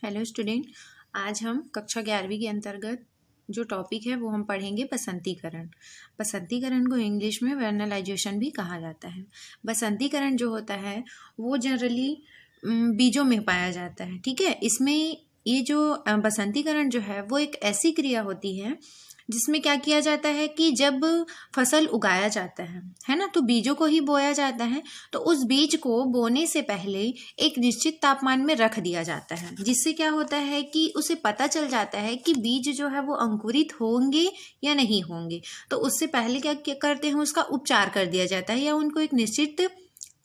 Hello student, आज हम कक्षा 11वीं के अंतर्गत जो टॉपिक है वो हम पढ़ेंगे बसंतीकरण। बसंतीकरण को इंग्लिश में वेर्नलाइजेशन भी कहा जाता है। बसंतीकरण जो होता है वो जनरली बीजों में पाया जाता है। ठीक है, इसमें ये जो बसंतीकरण जो है वो एक ऐसी क्रिया होती है जिसमें क्या किया जाता है कि जब फसल उगाया जाता है ना, तो बीजों को ही बोया जाता है। तो उस बीज को बोने से पहले एक निश्चित तापमान में रख दिया जाता है, जिससे क्या होता है कि उसे पता चल जाता है कि बीज जो है वो अंकुरित होंगे या नहीं होंगे। तो उससे पहले क्या करते हैं, उसका उपचार कर दिया जाता है या उनको एक निश्चित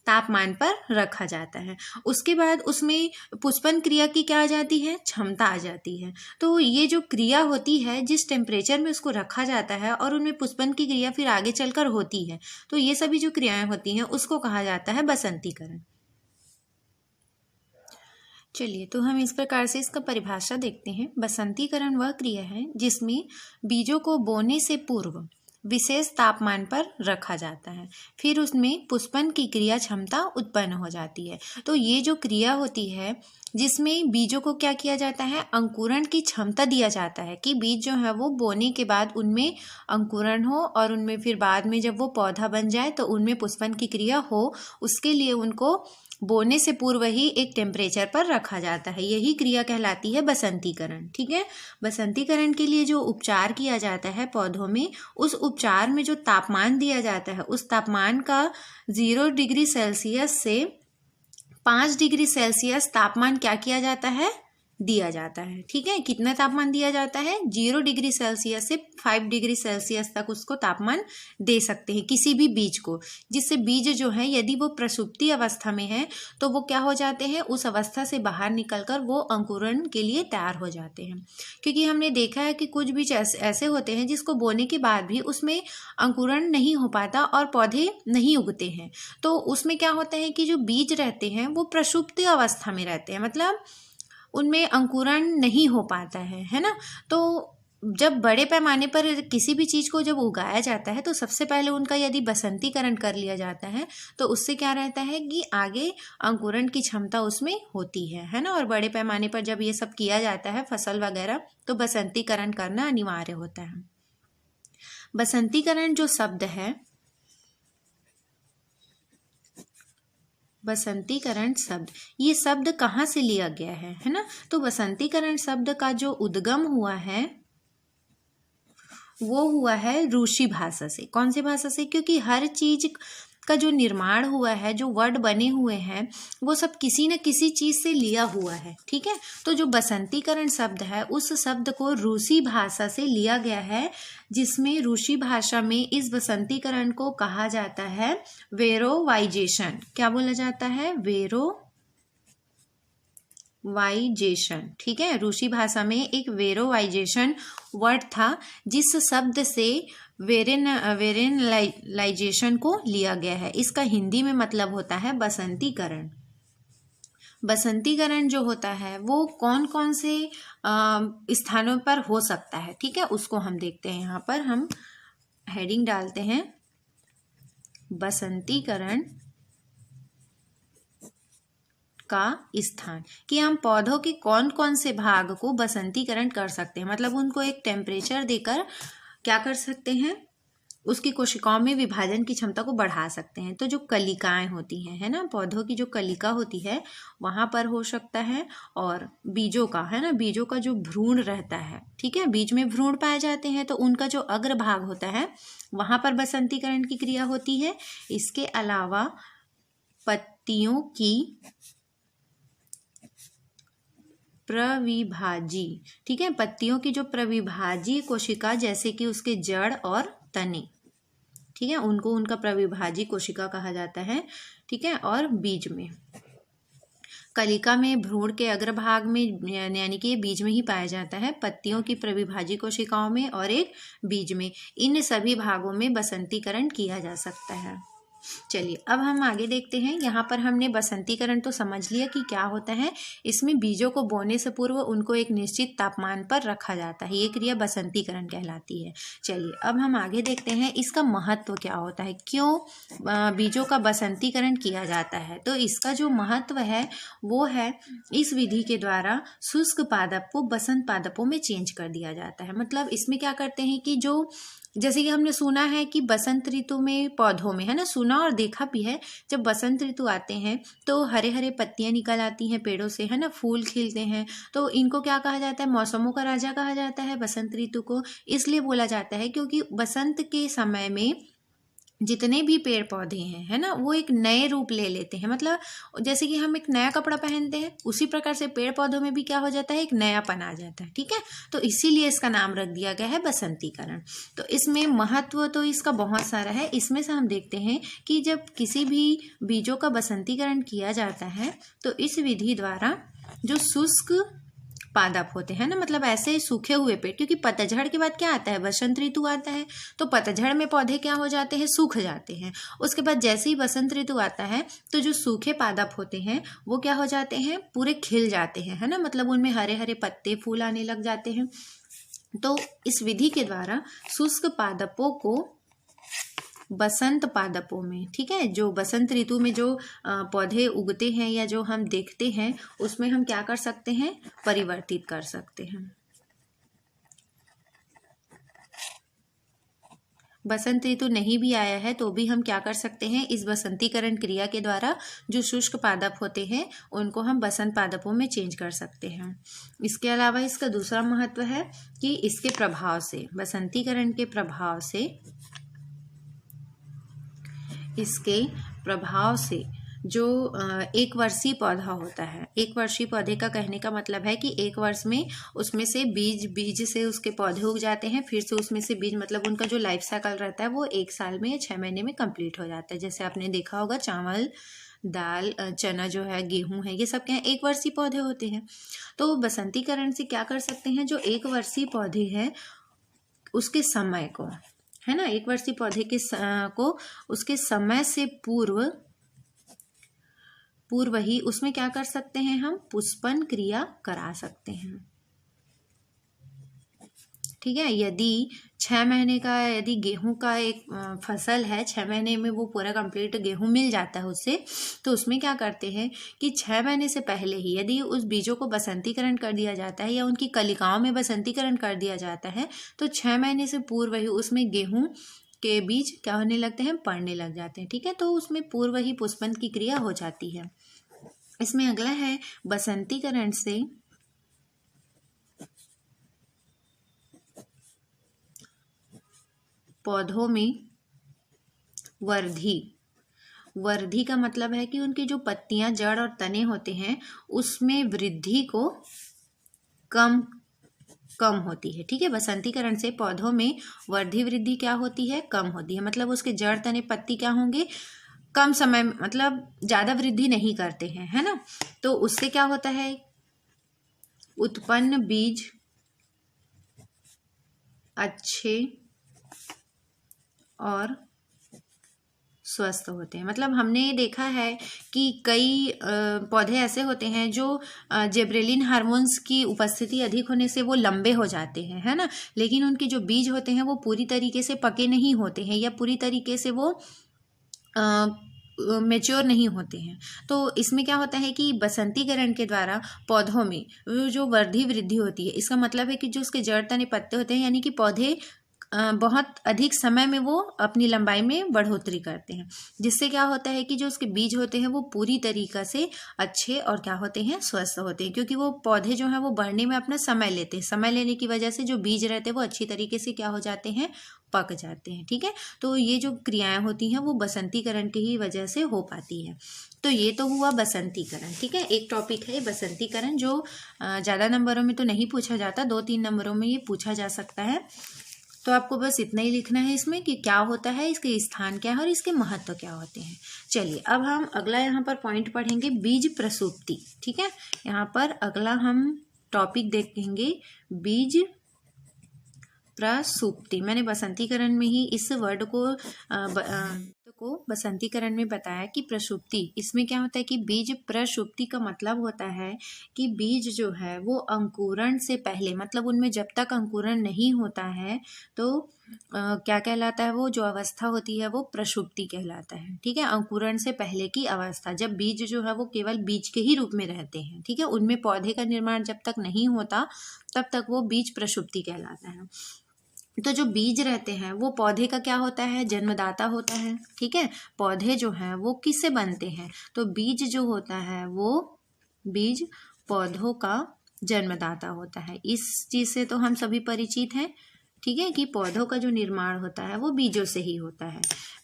तापमान पर रखा जाता है। उसके बाद उसमें पुष्पन क्रिया की क्या आ जाती है, क्षमता आ जाती है। तो ये जो क्रिया होती है, जिस टेम्परेचर में उसको रखा जाता है और उनमें पुष्पन की क्रिया फिर आगे चलकर होती है, तो ये सभी जो क्रियाएं होती हैं उसको कहा जाता है बसंतीकरण। चलिए, तो हम इस प्रकार से इसका परिभाषा देखते हैं। बसंतीकरण वह क्रिया है जिसमें बीजों को बोने से पूर्व विशेष तापमान पर रखा जाता है, फिर उसमें पुष्पन की क्रिया क्षमता उत्पन्न हो जाती है। तो ये जो क्रिया होती है जिसमें बीजों को क्या किया जाता है, अंकुरण की क्षमता दिया जाता है कि बीज जो है वो बोने के बाद उनमें अंकुरण हो और उनमें फिर बाद में जब वो पौधा बन जाए तो उनमें पुष्पन की क्रिया हो। उसके लिए उनको बोने से पूर्व ही एक टेम्परेचर पर रखा जाता है। यही क्रिया कहलाती है बसंतीकरण। ठीक है, बसंतीकरण के लिए जो उपचार किया जाता है पौधों में, उस उपचार में जो तापमान दिया जाता है उस तापमान का 0 डिग्री सेल्सियस से 5 डिग्री सेल्सियस तापमान क्या किया जाता है, दिया जाता है। ठीक है, कितना तापमान दिया जाता है, 0 डिग्री सेल्सियस से 5 डिग्री सेल्सियस तक उसको तापमान दे सकते हैं किसी भी बीज को, जिससे बीज जो है यदि वो प्रसुप्ति अवस्था में है तो वो क्या हो जाते हैं, उस अवस्था से बाहर निकलकर वो अंकुरण के लिए तैयार हो जाते हैं। क्योंकि हमने देखा है कि कुछ बीज ऐसे होते हैं जिसको बोने के बाद भी उसमें अंकुरण नहीं हो पाता और पौधे नहीं उगते हैं। तो उसमें क्या होता है कि जो बीज रहते हैं वो प्रसुप्ति अवस्था में रहते हैं, मतलब उनमें अंकुरण नहीं हो पाता है ना। तो जब बड़े पैमाने पर किसी भी चीज़ को जब उगाया जाता है तो सबसे पहले उनका यदि बसंतीकरण कर लिया जाता है तो उससे क्या रहता है कि आगे अंकुरण की क्षमता उसमें होती है ना। और बड़े पैमाने पर जब ये सब किया जाता है फसल वगैरह, तो बसंतीकरण करना अनिवार्य होता है। बसंतीकरण जो शब्द है, बसंतीकरण शब्द, ये शब्द कहाँ से लिया गया है ना। तो बसंतीकरण शब्द का जो उद्गम हुआ है वो हुआ है रूसी भाषा से। कौन सी भाषा से, क्योंकि हर चीज का जो निर्माण हुआ है, जो वर्ड बने हुए हैं, वो सब किसी न किसी चीज से लिया हुआ है। ठीक है, तो जो बसंतीकरण शब्द है उस शब्द को रूसी भाषा से लिया गया है, जिसमें रूसी भाषा में इस बसंतीकरण को कहा जाता है वेरोवाइजेशन। क्या बोला जाता है, वेरोवाइजेशन। ठीक है, रूसी भाषा में एक वेरोवाइजेशन वर्ड था जिस शब्द से वेरेनलाइजेशन को लिया गया है। इसका हिंदी में मतलब होता है बसंतीकरण। बसंतीकरण जो होता है वो कौन कौन से स्थानों पर हो सकता है, ठीक है, उसको हम देखते हैं। यहाँ पर हम हेडिंग डालते हैं बसंतीकरण का स्थान, कि हम पौधों के कौन कौन से भाग को बसंतीकरण कर सकते हैं, मतलब उनको एक टेम्परेचर देकर क्या कर सकते हैं, उसकी कोशिकाओं में विभाजन की क्षमता को बढ़ा सकते हैं। तो जो कलिकाएं होती हैं, है ना, पौधों की जो कलिका होती है वहां पर हो सकता है, और बीजों का, है ना, बीजों का जो भ्रूण रहता है, ठीक है, बीज में भ्रूण पाए जाते हैं तो उनका जो अग्रभाग होता है वहां पर बसंतीकरण की क्रिया होती है। इसके अलावा पत्तियों की प्रविभाजी, ठीक है, पत्तियों की जो प्रविभाजी कोशिका, जैसे कि उसके जड़ और तने, ठीक है, उनको उनका प्रविभाजी कोशिका कहा जाता है। ठीक है, और बीज में, कलिका में, भ्रूण के अग्रभाग में, यानी कि बीज में ही पाया जाता है, पत्तियों की प्रविभाजी कोशिकाओं में और एक बीज में, इन सभी भागों में बसंतीकरण किया जा सकता है। चलिए अब हम आगे देखते हैं। यहाँ पर हमने बसंतीकरण तो समझ लिया कि क्या होता है। इसमें बीजों को बोने से पूर्व उनको एक निश्चित तापमान पर रखा जाता है, ये क्रिया बसंतीकरण कहलाती है। चलिए अब हम आगे देखते हैं इसका महत्व क्या होता है, क्यों बीजों का बसंतीकरण किया जाता है। तो इसका जो महत्व है वो है, इस विधि के द्वारा शुष्क पादप को बसंत पादपों में चेंज कर दिया जाता है। मतलब इसमें क्या करते हैं कि जो, जैसे कि हमने सुना है कि बसंत ऋतु में पौधों में, है ना, सुना और देखा भी है, जब बसंत ऋतु आते हैं तो हरे हरे पत्तियां निकल आती हैं पेड़ों से, है ना, फूल खिलते हैं। तो इनको क्या कहा जाता है, मौसमों का राजा कहा जाता है बसंत ऋतु को। इसलिए बोला जाता है क्योंकि बसंत के समय में जितने भी पेड़ पौधे हैं, है ना, वो एक नए रूप ले लेते हैं। मतलब जैसे कि हम एक नया कपड़ा पहनते हैं, उसी प्रकार से पेड़ पौधों में भी क्या हो जाता है, एक नयापन आ जाता है। ठीक है, तो इसीलिए इसका नाम रख दिया गया है बसंतीकरण। तो इसमें महत्व तो इसका बहुत सारा है। इसमें से हम देखते हैं कि जब किसी भी बीजों का बसंतीकरण किया जाता है तो इस विधि द्वारा जो शुष्क पादप होते हैं ना, मतलब ऐसे सूखे हुए पेड़, क्योंकि पतझड़ के बाद क्या आता है, बसंत ऋतु आता है। तो पतझड़ में पौधे क्या हो जाते हैं, सूख जाते हैं। उसके बाद जैसे ही बसंत ऋतु आता है तो जो सूखे पादप होते हैं वो क्या हो जाते हैं, पूरे खिल जाते हैं, है ना, मतलब उनमें हरे हरे पत्ते फूल आने लग जाते हैं। तो इस विधि के द्वारा शुष्क पादपों को बसंत पादपों में, ठीक है, जो बसंत ऋतु में जो पौधे उगते हैं या जो हम देखते हैं उसमें हम क्या कर सकते हैं, परिवर्तित कर सकते हैं। बसंत ऋतु नहीं भी आया है तो भी हम क्या कर सकते हैं, इस बसंतीकरण क्रिया के द्वारा जो शुष्क पादप होते हैं उनको हम बसंत पादपों में चेंज कर सकते हैं। इसके अलावा इसका दूसरा महत्व है कि इसके प्रभाव से, बसंतीकरण के प्रभाव से, इसके प्रभाव से जो एक वर्षीय पौधा होता है, एक वर्षीय पौधे का कहने का मतलब है कि एक वर्ष में उसमें से बीज से उसके पौधे उग जाते हैं, फिर से उसमें से बीज, मतलब उनका जो लाइफ साइकिल रहता है वो 1 साल में या 6 महीने में कंप्लीट हो जाता है। जैसे आपने देखा होगा चावल, दाल, चना जो है, गेहूं है, ये सब क्या है, एक वर्षीय पौधे होते हैं। तो बसंतीकरण से क्या कर सकते हैं, जो एक वर्षीय पौधे हैं उसके समय को, है ना, एक वर्षीय पौधे के को उसके समय से पूर्व ही उसमें क्या कर सकते हैं, हम पुष्पन क्रिया करा सकते हैं। ठीक है, यदि 6 महीने का, यदि गेहूं का एक फसल है, 6 महीने में वो पूरा कंप्लीट गेहूं मिल जाता है उससे, तो उसमें क्या करते हैं कि 6 महीने से पहले ही यदि उस बीजों को बसंतीकरण कर दिया जाता है या उनकी कलिकाओं में बसंतीकरण कर दिया जाता है तो 6 महीने से पूर्व ही उसमें गेहूं के बीज क्या होने लगते हैं, पड़ने लग जाते हैं। ठीक है, तो उसमें पूर्व ही पुष्पन की क्रिया हो जाती है। इसमें अगला है बसंतीकरण से पौधों में वृद्धि का मतलब है कि उनकी जो पत्तियां, जड़ और तने होते हैं उसमें वृद्धि को कम होती है। ठीक है, बसंतीकरण से पौधों में वृद्धि क्या होती है, कम होती है। मतलब उसके जड़, तने, पत्ती क्या होंगे, कम समय, मतलब ज्यादा वृद्धि नहीं करते हैं, है ना। तो उससे क्या होता है, उत्पन्न बीज अच्छे और स्वस्थ होते हैं। मतलब हमने देखा है कि कई पौधे ऐसे होते हैं जो जिबरेलिन हार्मोन्स की उपस्थिति अधिक होने से वो लंबे हो जाते हैं, है ना, लेकिन उनके जो बीज होते हैं वो पूरी तरीके से पके नहीं होते हैं या पूरी तरीके से वो मेच्योर नहीं होते हैं। तो इसमें क्या होता है कि बसंतीकरण के द्वारा पौधों में जो वृद्धि होती है, इसका मतलब है कि जो उसके जड़, तने, पत्ते होते हैं, यानी कि पौधे बहुत अधिक समय में वो अपनी लंबाई में बढ़ोतरी करते हैं, जिससे क्या होता है कि जो उसके बीज होते हैं वो पूरी तरीक़ा से अच्छे और क्या होते हैं, स्वस्थ होते हैं। क्योंकि वो पौधे जो हैं वो बढ़ने में अपना समय लेते हैं, समय लेने की वजह से जो बीज रहते हैं वो अच्छी तरीके से क्या हो जाते हैं, पक जाते हैं। ठीक है, तो ये जो क्रियाएं होती हैं वो बसंतीकरण की ही वजह से हो पाती है। तो ये तो हुआ बसंतीकरण। ठीक है, एक टॉपिक है बसंतीकरण जो ज़्यादा नंबरों में तो नहीं पूछा जाता, 2-3 नंबरों में ये पूछा जा सकता है। तो आपको बस इतना ही लिखना है इसमें कि क्या होता है, इसके स्थान क्या है और इसके महत्व क्या होते हैं। चलिए अब हम अगला यहाँ पर पॉइंट पढ़ेंगे, बीज प्रसुप्ति। ठीक है, यहाँ पर अगला हम टॉपिक देखेंगे बीज प्रसुप्ति। मैंने बसंतीकरण में ही इस वर्ड को को बसंतीकरण में बताया कि प्रसुप्ति, इसमें क्या होता है कि बीज प्रसुप्ति का मतलब होता है कि बीज जो है वो अंकुरण से पहले, मतलब उनमें जब तक अंकुरण नहीं होता है तो क्या कहलाता है, वो जो अवस्था होती है वो प्रसुप्ति कहलाता है। ठीक है, अंकुरण से पहले की अवस्था, जब बीज जो है वो केवल बीज के ही रूप में रहते हैं। ठीक है, उनमें पौधे का निर्माण जब तक नहीं होता तब तक वो बीज प्रसुप्ति कहलाता है। तो जो बीज रहते हैं वो पौधे का क्या होता है, जन्मदाता होता है। ठीक है, पौधे जो हैं वो किससे बनते हैं, तो बीज जो होता है वो बीज पौधों का जन्मदाता होता है। इस चीज से तो हम सभी परिचित हैं। ठीक है, कि पौधों का जो निर्माण होता है वो बीजों से ही होता है।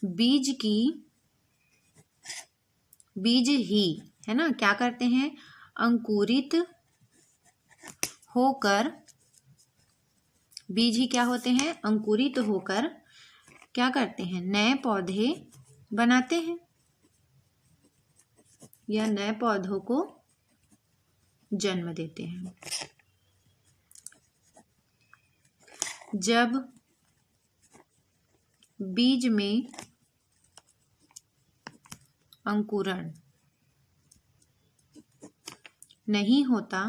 बीज ही है ना क्या करते हैं, अंकुरित होकर, बीज ही क्या होते हैं, अंकुरित होकर क्या करते हैं, नए पौधे बनाते हैं या नए पौधों को जन्म देते हैं। जब बीज में अंकुरण नहीं होता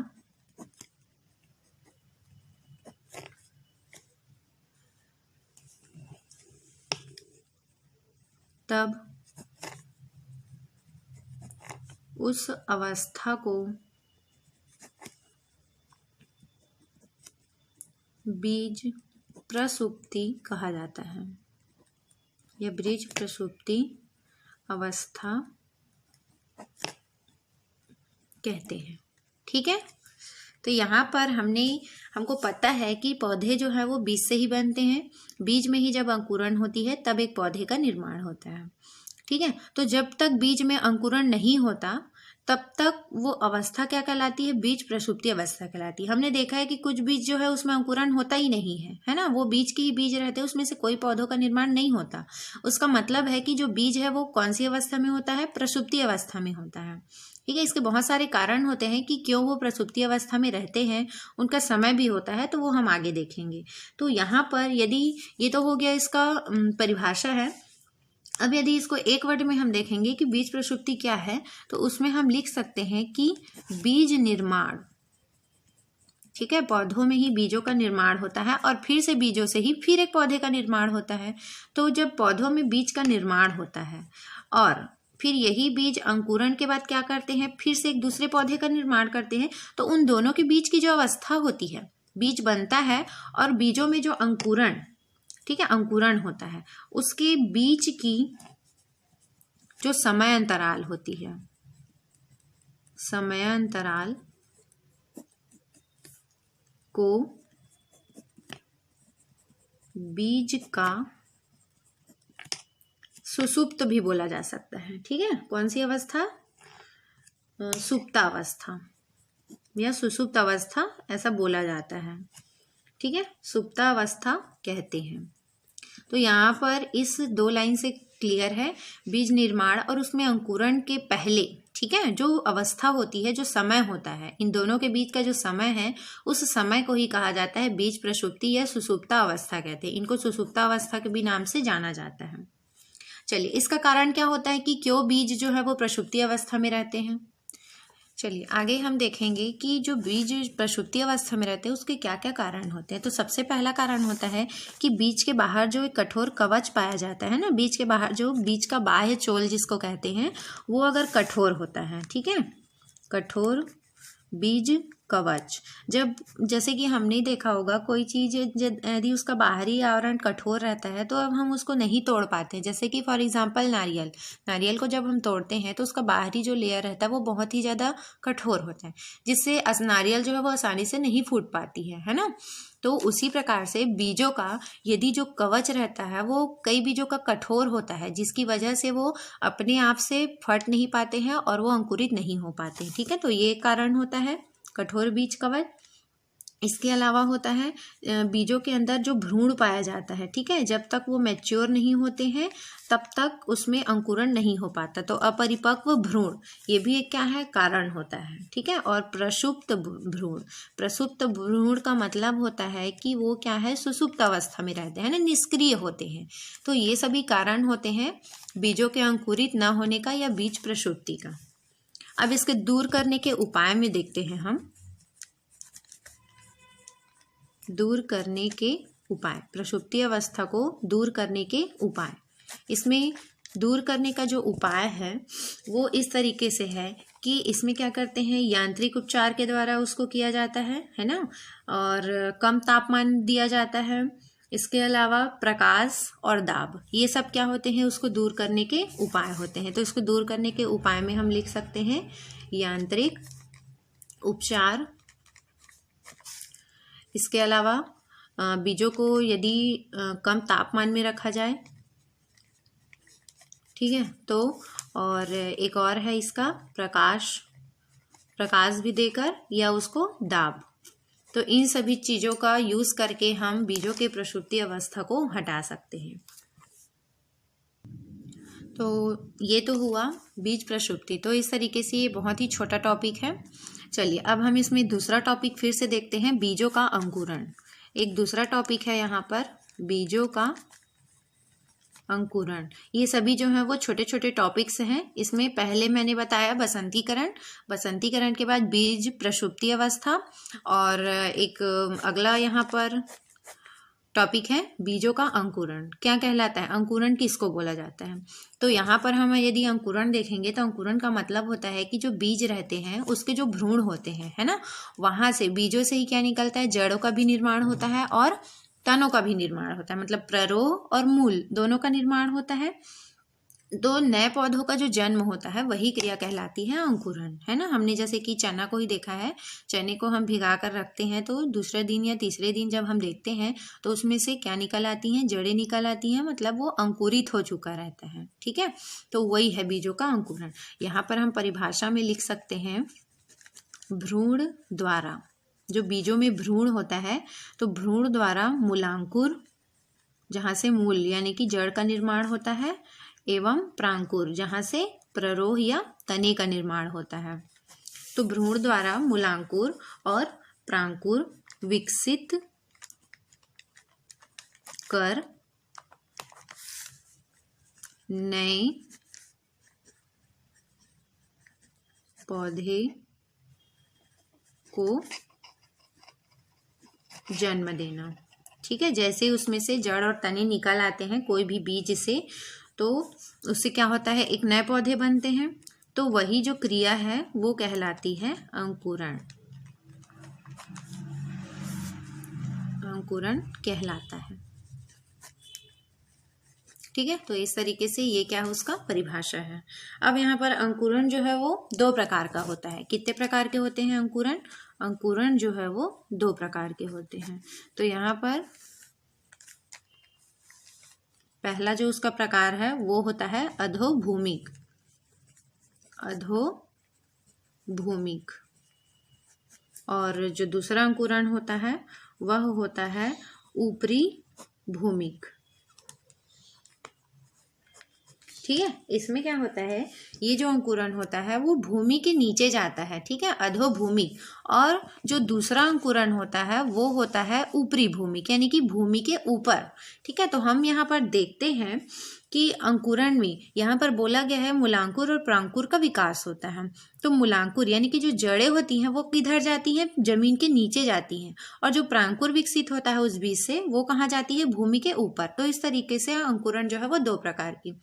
तब उस अवस्था को बीज प्रसुप्ति कहा जाता है। यह बीज प्रसुप्ति अवस्था कहते हैं। ठीक है, तो यहाँ पर हमको पता है कि पौधे जो है वो बीज से ही बनते हैं। बीज में ही जब अंकुरण होती है तब एक पौधे का निर्माण होता है। ठीक है, तो जब तक बीज में अंकुरण नहीं होता तब तक वो अवस्था क्या कहलाती है, बीज प्रसुप्ति अवस्था कहलाती है। हमने देखा है कि कुछ बीज जो है उसमें अंकुरण होता ही नहीं है ना, वो बीज के ही बीज रहते हैं, उसमें से कोई पौधों का निर्माण नहीं होता। उसका मतलब है कि जो बीज है वो कौन सी अवस्था में होता है, प्रसुप्ति अवस्था में होता है। ठीक है, इसके बहुत सारे कारण होते हैं कि क्यों वो प्रसुप्ति अवस्था में रहते हैं, उनका समय भी होता है, तो वो हम आगे देखेंगे। तो यहाँ पर यदि ये तो हो गया इसका परिभाषा है। अब यदि इसको एक वर्ड में हम देखेंगे कि बीज प्रसुप्ति क्या है, तो उसमें हम लिख सकते हैं कि बीज निर्माण। ठीक है, पौधों में ही बीजों का निर्माण होता है और फिर से बीजों से ही फिर एक पौधे का निर्माण होता है। तो जब पौधों में बीज का निर्माण होता है और फिर यही बीज अंकुरण के बाद क्या करते हैं, फिर से एक दूसरे पौधे का निर्माण करते हैं, तो उन दोनों के बीच की जो अवस्था होती है, बीज बनता है और बीजों में जो अंकुरण, ठीक है, अंकुरण होता है, उसके बीच की जो समय अंतराल होती है, समय अंतराल को बीज का सुसुप्त भी बोला जा सकता है। ठीक है, कौन सी अवस्था, सुप्तावस्था या सुसुप्त अवस्था ऐसा बोला जाता है। ठीक है, सुप्तावस्था कहते हैं। तो यहाँ पर इस 2 लाइन से क्लियर है, बीज निर्माण और उसमें अंकुरण के पहले, ठीक है, जो अवस्था होती है, जो समय होता है, इन दोनों के बीच का जो समय है, उस समय को ही कहा जाता है बीज प्रसुप्ति या सुसुप्ता अवस्था कहते हैं। इनको सुसुप्ता अवस्था के भी नाम से जाना जाता है। चलिए, इसका कारण क्या होता है कि क्यों बीज जो है वो प्रसुप्ति अवस्था में रहते हैं। चलिए आगे हम देखेंगे कि जो बीज प्रसुप्ति अवस्था में रहते हैं उसके क्या क्या कारण होते हैं। तो सबसे पहला कारण होता है कि बीज के बाहर जो एक कठोर कवच पाया जाता है ना, बीज के बाहर जो बीज का बाह्य चोल जिसको कहते हैं, वो अगर कठोर होता है, ठीक है, कठोर बीज कवच, जब जैसे कि हमने देखा होगा कोई चीज यदि उसका बाहरी आवरण कठोर रहता है तो अब हम उसको नहीं तोड़ पाते। जैसे कि फॉर एग्जांपल नारियल को जब हम तोड़ते हैं तो उसका बाहरी जो लेयर रहता है वो बहुत ही ज़्यादा कठोर होता है, जिससे नारियल जो है वो आसानी से नहीं फूट पाती है ना। तो उसी प्रकार से बीजों का यदि जो कवच रहता है वो कई बीजों का कठोर होता है, जिसकी वजह से वो अपने आप से फट नहीं पाते हैं और वो अंकुरित नहीं हो पाते। ठीक है, तो ये कारण होता है कठोर बीज कवच। इसके अलावा होता है बीजों के अंदर जो भ्रूण पाया जाता है, ठीक है, जब तक वो मैच्योर नहीं होते हैं तब तक उसमें अंकुरण नहीं हो पाता। तो अपरिपक्व भ्रूण ये भी एक क्या है, कारण होता है, ठीक है। और प्रसुप्त भ्रूण, प्रसुप्त भ्रूण का मतलब होता है कि वो क्या है, सुसुप्त अवस्था में रहते हैं ना, निष्क्रिय होते हैं। तो ये सभी कारण होते हैं बीजों के अंकुरित न होने का या बीज प्रसुप्ति का। अब इसके दूर करने के उपाय में देखते हैं हम। दूर करने के उपाय, प्रसुप्ति अवस्था को दूर करने के उपाय। इसमें दूर करने का जो उपाय है वो इस तरीके से है कि इसमें क्या करते हैं, यांत्रिक उपचार के द्वारा उसको किया जाता है ना, और कम तापमान दिया जाता है। इसके अलावा प्रकाश और दाब, ये सब क्या होते हैं, उसको दूर करने के उपाय होते हैं। तो इसको दूर करने के उपाय में हम लिख सकते हैं यांत्रिक उपचार। इसके अलावा बीजों को यदि कम तापमान में रखा जाए, ठीक है, तो और एक और है इसका प्रकाश भी देकर या उसको दाब। तो इन सभी चीज़ों का यूज़ करके हम बीजों के प्रसुप्ति अवस्था को हटा सकते हैं। तो ये तो हुआ बीज प्रसुप्ति। तो इस तरीके से ये बहुत ही छोटा टॉपिक है। चलिए अब हम इसमें दूसरा टॉपिक फिर से देखते हैं, बीजों का अंकुरण। एक दूसरा टॉपिक है यहाँ पर बीजों का अंकुरण। ये सभी जो है वो छोटे छोटे टॉपिक्स हैं। इसमें पहले मैंने बताया बसंतीकरण, बसंतीकरण के बाद बीज प्रसुप्ति अवस्था, और एक अगला यहाँ पर टॉपिक है बीजों का अंकुरण। क्या कहलाता है, अंकुरण किसको बोला जाता है। तो यहाँ पर हम यदि अंकुरण देखेंगे तो अंकुरण का मतलब होता है कि जो बीज रहते हैं उसके जो भ्रूण होते हैं, है ना, वहां से बीजों से ही क्या निकलता है, जड़ों का भी निर्माण होता है और तनों का भी निर्माण होता है। मतलब प्ररोह और मूल दोनों का निर्माण होता है। दो नए पौधों का जो जन्म होता है वही क्रिया कहलाती है अंकुरण, है ना। हमने जैसे कि चना को ही देखा है, चने को हम भिगा कर रखते हैं तो दूसरे दिन या तीसरे दिन जब हम देखते हैं तो उसमें से क्या निकल आती हैं, जड़ें निकल आती हैं, मतलब वो अंकुरित हो चुका रहता है, ठीक है। तो वही है बीजों का अंकुरण। यहाँ पर हम परिभाषा में लिख सकते हैं भ्रूण द्वारा, जो बीजों में भ्रूण होता है तो भ्रूण द्वारा मूलांकुर, जहाँ से मूल यानी कि जड़ का निर्माण होता है, एवं प्रांकुर, जहाँ से प्ररोह या तने का निर्माण होता है। तो भ्रूण द्वारा मूलांकुर और प्रांकुर विकसित कर नए पौधे को जन्म देना, ठीक है। जैसे उसमें से जड़ और तने निकल आते हैं कोई भी बीज से, तो उससे क्या होता है, एक नए पौधे बनते हैं। तो वही जो क्रिया है वो कहलाती है अंकुरण, अंकुरण कहलाता है, ठीक है। तो इस तरीके से ये क्या है, उसका परिभाषा है। अब यहाँ पर अंकुरण जो है वो दो प्रकार का होता है। कितने प्रकार के होते हैं अंकुरण, अंकुरण जो है वो दो प्रकार के होते हैं। तो यहाँ पर पहला जो उसका प्रकार है वो होता है अधोभूमिक, अधोभूमिक। और जो दूसरा अंकुरण होता है वह होता है ऊपरी भूमिक, ठीक है। इसमें क्या होता है, ये जो अंकुरण होता है वो भूमि के नीचे जाता है, ठीक है, अधोभूमिक। और जो दूसरा अंकुरण होता है वो होता है ऊपरी भूमिक, यानी कि भूमि के ऊपर, ठीक है। तो हम यहाँ पर देखते हैं कि अंकुरण में यहाँ पर बोला गया है मूलांकुर और प्रांकुर का विकास होता है। तो मूलांकुर यानी कि जो जड़ें होती हैं वो किधर जाती हैं, जमीन के नीचे जाती हैं, और जो प्रांकुर विकसित होता है उस बीज से वो कहाँ जाती है, भूमि के ऊपर। तो इस तरीके से अंकुरण जो है वो दो प्रकार की,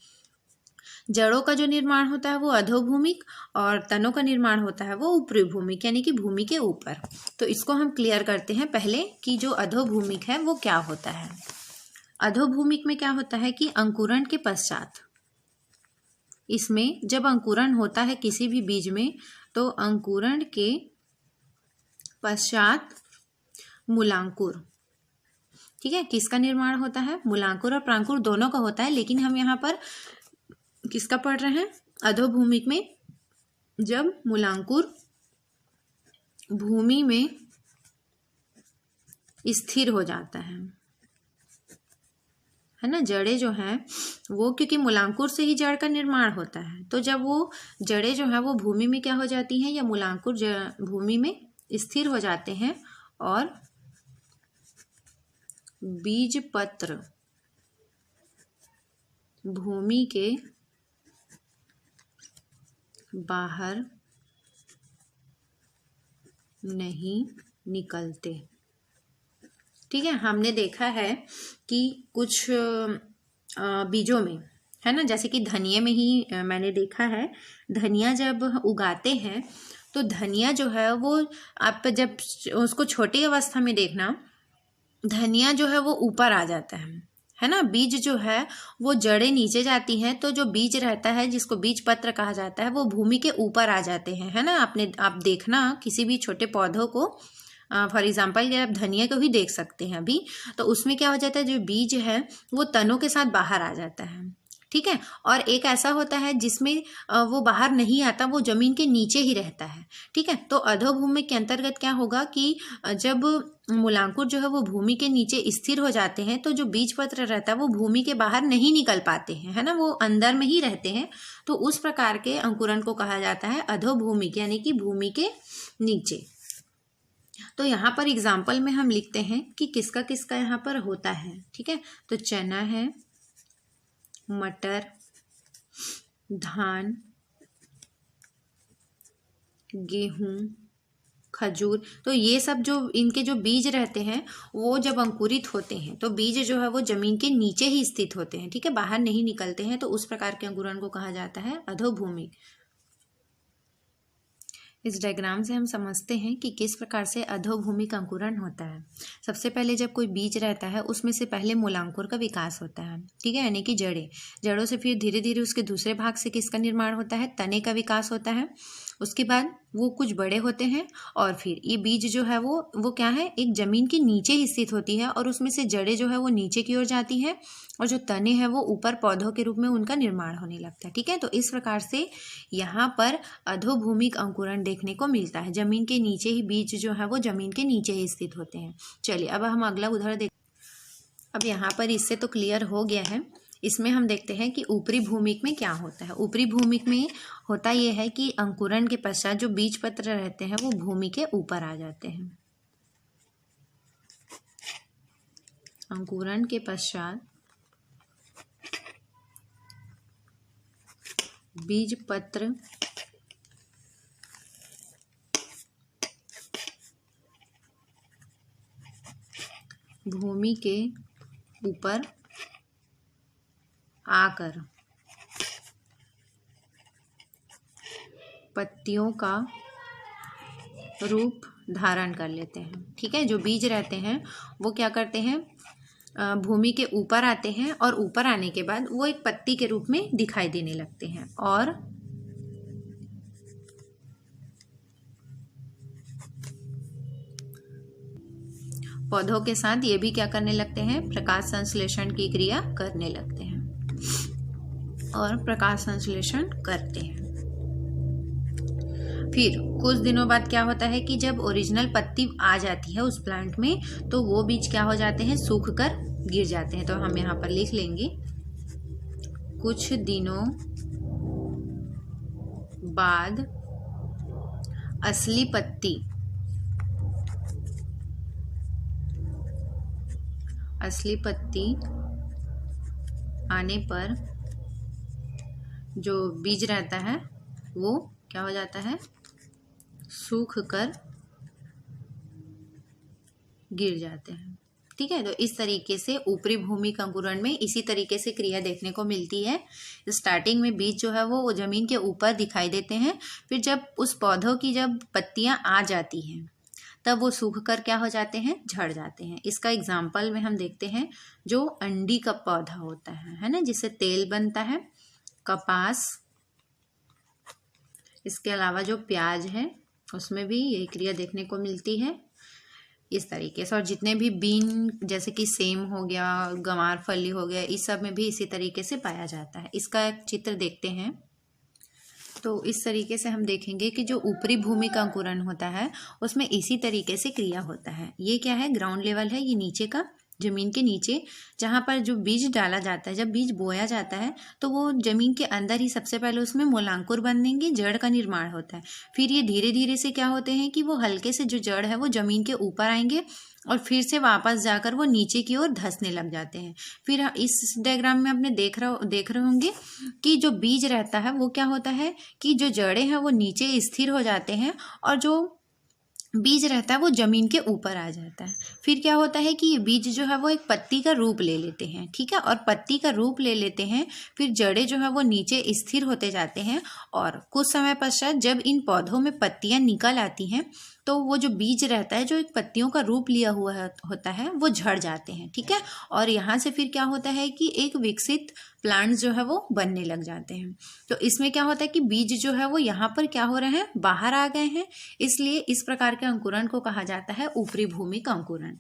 जड़ों का जो निर्माण होता है वो अधोभूमिक और तनों का निर्माण होता है वो ऊपरी भूमिक, यानी कि भूमि के ऊपर। तो इसको हम क्लियर करते हैं पहले कि जो अधोभूमिक है वो क्या होता है। अधोभूमिक में क्या होता है कि अंकुरण के पश्चात, इसमें जब अंकुरण होता है किसी भी बीज में तो अंकुरण के पश्चात मूलांकुर, ठीक है, किसका निर्माण होता है, मूलांकुर और प्रांकुर दोनों का होता है। लेकिन हम यहाँ पर किसका पढ़ रहे हैं, अधोभूमिक में जब मूलांकुर भूमि में स्थिर हो जाता है ना। जड़ें जो हैं वो, क्योंकि मूलांकुर से ही जड़ का निर्माण होता है, तो जब वो जड़ें जो हैं वो भूमि में क्या हो जाती हैं, या मूलांकुर भूमि में स्थिर हो जाते हैं और बीज पत्र भूमि के बाहर नहीं निकलते। ठीक है, हमने देखा है कि कुछ बीजों में, है ना, जैसे कि धनिया में ही मैंने देखा है, धनिया जब उगाते हैं तो धनिया जो है वो, आप जब उसको छोटी अवस्था में देखना, धनिया जो है वो ऊपर आ जाता है ना। बीज जो है वो जड़ें नीचे जाती हैं, तो जो बीज रहता है जिसको बीज पत्र कहा जाता है वो भूमि के ऊपर आ जाते हैं, है ना। आप देखना किसी भी छोटे पौधों को, फॉर एग्जाम्पल आप धनिया को ही देख सकते हैं अभी, तो उसमें क्या हो जाता है, जो बीज है वो तनों के साथ बाहर आ जाता है। ठीक है, और एक ऐसा होता है जिसमें वो बाहर नहीं आता, वो जमीन के नीचे ही रहता है। ठीक है, तो अधोभूमिक के अंतर्गत क्या होगा कि जब मूलांकुर जो है वो भूमि के नीचे स्थिर हो जाते हैं, तो जो बीज पत्र रहता है वो भूमि के बाहर नहीं निकल पाते हैं, है ना, वो अंदर में ही रहते हैं। तो उस प्रकार के अंकुरण को कहा जाता है अधोभूमिक, यानी कि भूमि के नीचे। तो यहाँ पर एग्जाम्पल में हम लिखते हैं कि किसका किसका यहाँ पर होता है। ठीक है, तो चना है, मटर, धान, गेहूं, खजूर, तो ये सब जो इनके जो बीज रहते हैं वो जब अंकुरित होते हैं तो बीज जो है वो जमीन के नीचे ही स्थित होते हैं। ठीक है, बाहर नहीं निकलते हैं, तो उस प्रकार के अंकुरण को कहा जाता है अधोभूमिक। इस डायग्राम से हम समझते हैं कि किस प्रकार से अधोभूमिक अंकुरण होता है। सबसे पहले जब कोई बीज रहता है उसमें से पहले मूलांकुर का विकास होता है। ठीक है, यानी कि जड़ों से फिर धीरे धीरे उसके दूसरे भाग से किसका निर्माण होता है, तने का विकास होता है। उसके बाद वो कुछ बड़े होते हैं और फिर ये बीज जो है वो क्या है, एक जमीन के नीचे ही स्थित होती है और उसमें से जड़ें जो है वो नीचे की ओर जाती हैं और जो तने हैं वो ऊपर पौधों के रूप में उनका निर्माण होने लगता है। ठीक है, तो इस प्रकार से यहाँ पर अधोभूमिक अंकुरण देखने को मिलता है। जमीन के नीचे ही बीज जो है वो जमीन के नीचे ही स्थित होते हैं। चलिए अब हम अगला उदाहरण देख। अब यहाँ पर इससे तो क्लियर हो गया है। इसमें हम देखते हैं कि ऊपरी भूमिक में क्या होता है। ऊपरी भूमिक में होता यह है कि अंकुरण के पश्चात जो बीज पत्र रहते हैं वो भूमि के ऊपर आ जाते हैं। अंकुरण के पश्चात बीज पत्र भूमि के ऊपर आकर पत्तियों का रूप धारण कर लेते हैं। ठीक है, जो बीज रहते हैं वो क्या करते हैं, भूमि के ऊपर आते हैं और ऊपर आने के बाद वो एक पत्ती के रूप में दिखाई देने लगते हैं और पौधों के साथ ये भी क्या करने लगते हैं, प्रकाश संश्लेषण की क्रिया करने लगते हैं और प्रकाश संश्लेषण करते हैं। फिर कुछ दिनों बाद क्या होता है कि जब ओरिजिनल पत्ती आ जाती है उस प्लांट में, तो वो बीज क्या हो जाते हैं, सूख कर गिर जाते हैं। तो हम यहाँ पर लिख लेंगे, कुछ दिनों बाद असली पत्ती आने पर जो बीज रहता है वो क्या हो जाता है, सूख कर गिर जाते हैं। ठीक है, तो इस तरीके से ऊपरी भूमिक अंकुरण में इसी तरीके से क्रिया देखने को मिलती है। स्टार्टिंग में बीज जो है वो जमीन के ऊपर दिखाई देते हैं, फिर जब उस पौधों की जब पत्तियां आ जाती हैं तब वो सूख कर क्या हो जाते हैं, झड़ जाते हैं। इसका एग्जाम्पल में हम देखते हैं जो अंडी का पौधा होता है ना, जिससे तेल बनता है, कपास, इसके अलावा जो प्याज है उसमें भी यही क्रिया देखने को मिलती है इस तरीके से। और जितने भी बीन जैसे कि सेम हो गया, गंवार फली हो गया, इस सब में भी इसी तरीके से पाया जाता है। इसका एक चित्र देखते हैं। तो इस तरीके से हम देखेंगे कि जो ऊपरी भूमि का अंकुरण होता है उसमें इसी तरीके से क्रिया होता है। ये क्या है, ग्राउंड लेवल है, ये नीचे का, जमीन के नीचे जहाँ पर जो बीज डाला जाता है, जब बीज बोया जाता है तो वो जमीन के अंदर ही सबसे पहले उसमें मूलांकुर बनेंगे, जड़ का निर्माण होता है। फिर ये धीरे धीरे से क्या होते हैं कि वो हल्के से जो जड़ है वो जमीन के ऊपर आएंगे और फिर से वापस जाकर वो नीचे की ओर धंसने लग जाते हैं। फिर इस डायग्राम में आपने देख रहे होंगे कि जो बीज रहता है वो क्या होता है कि जो जड़ें हैं वो नीचे स्थिर हो जाते हैं और जो बीज रहता है वो जमीन के ऊपर आ जाता है। फिर क्या होता है कि ये बीज जो है वो एक पत्ती का रूप ले लेते हैं, ठीक है, और पत्ती का रूप ले लेते हैं। फिर जड़ें जो है वो नीचे स्थिर होते जाते हैं और कुछ समय पश्चात जब इन पौधों में पत्तियां निकल आती हैं तो वो जो बीज रहता है जो एक पत्तियों का रूप लिया हुआ होता है वो झड़ जाते हैं, ठीक है। और यहाँ से फिर क्या होता है कि एक विकसित प्लांट जो है वो बनने लग जाते हैं। तो इसमें क्या होता है कि बीज जो है वो यहाँ पर क्या हो रहे हैं, बाहर आ गए हैं, इसलिए इस प्रकार के अंकुरण को कहा जाता है ऊपरी भूमि का अंकुरण।